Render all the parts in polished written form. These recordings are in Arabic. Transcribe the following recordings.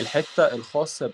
الحتة الخاصة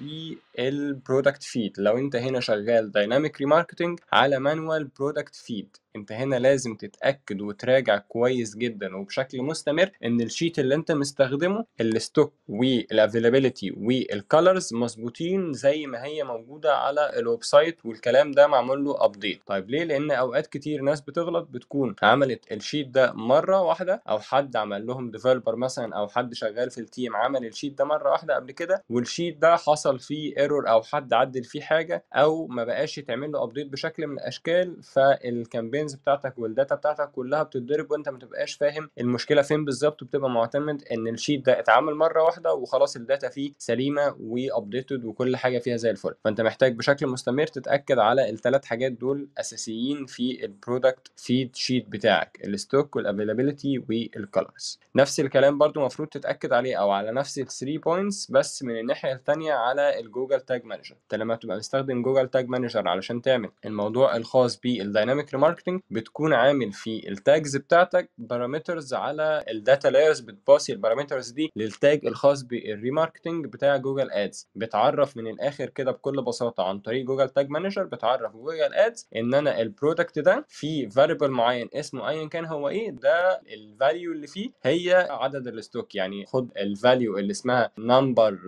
بالبرودكت فيد. لو انت هنا شغال دايناميك ريماركتنج على مانوال برودكت فيد، انت هنا لازم تتأكد وتراجع كويس جدا وبشكل مستمر ان الشيت اللي انت مستخدمه الستوك والافيلابيلتي والكالرز مظبوطين زي ما هي موجودة على الويب سايت، والكلام ده معمول له ابديت. طيب ليه؟ لان اوقات كتير ناس بتغلط، بتكون عملت الشيت ده مرة واحدة، او حد عمل لهم ديفلوبر مثلا، او حد شغال في التيم عمل الشيت ده مرة واحدة قبل كده، والشيت ده حصل فيه ايرور او حد عدل فيه حاجة او ما بقاش يتعمل له ابديت بشكل من الاشكال، فالكامبينز بتاعتك والداتا بتاعتك كلها بتتضرب وانت ما تبقاش فاهم المشكلة فين بالظبط، وبتبقى معتمد ان الشيت ده اتعمل مرة واحدة وخلاص الداتا فيه سليمة وابديتد وكل حاجة فيها زي الفل. فانت محتاج بشكل مستمر تتأكد على الثلاث حاجات دول اساسيين في البرودكت فيد شيت بتاعك: الستوك والافيلابيلتي والكالرز. نفس الكلام برضو مفروض تتأكد عليه او على نفس ال 3 بوينتس، بس من الناحية الثانية على الجوجل تاج مانجر. انت لما بتبقى مستخدم جوجل تاج مانجر علشان تعمل الموضوع الخاص بالدايناميك ريماركتنج، بتكون عامل في التاجز بتاعتك بارامترز على الداتا لايرز، بتباسي البارامترز دي للتاج الخاص بالريماركتنج بتاع جوجل ادز. بتعرف من الاخر كده بكل بساطة عن طريق جوجل تاج مانجر، بتعرف جوجل ادز ان انا البرودكت ده فيه فاريبل معين اسمه ايا كان هو ايه، ده الفاليو اللي فيه هي عدد الستوك. يعني خد الفاليو اللي اسمها نمبر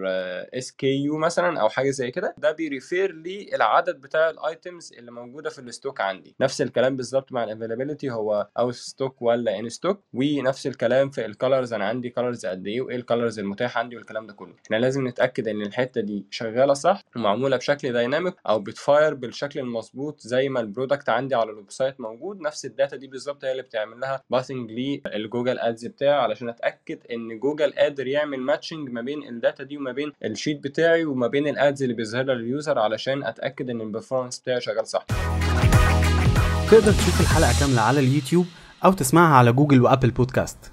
اس كي يو مثلا او حاجه زي كده، ده بيريفير لي العدد بتاع الايتمز اللي موجوده في الستوك عندي. نفس الكلام بالظبط مع الافيلابيلتي، هو اوت ستوك ولا ان ستوك. ونفس الكلام في الكالرز، انا عندي كالرز قد ايه وايه الكالرز المتاحه عندي والكلام ده كله. احنا لازم نتاكد ان الحته دي شغاله صح ومعموله بشكل دايناميك او بتفاير بالشكل المظبوط زي ما البرودكت عندي على الويب سايت موجود. نفس الداتا دي بالظبط هي اللي بتعمل لها باثنج للجوجل ادز بتاعي، علشان اتاكد ان جوجل قادر يعمل ماتشنج ما بين الداتا دي وما بين الشيت بتاعي وما بين الادز اللي بيظهرها لليوزر، علشان اتاكد ان البرفورمانس بتاعي شغال صح. تقدر تشوف الحلقة كاملة على اليوتيوب أو تسمعها على جوجل وأبل بودكاست.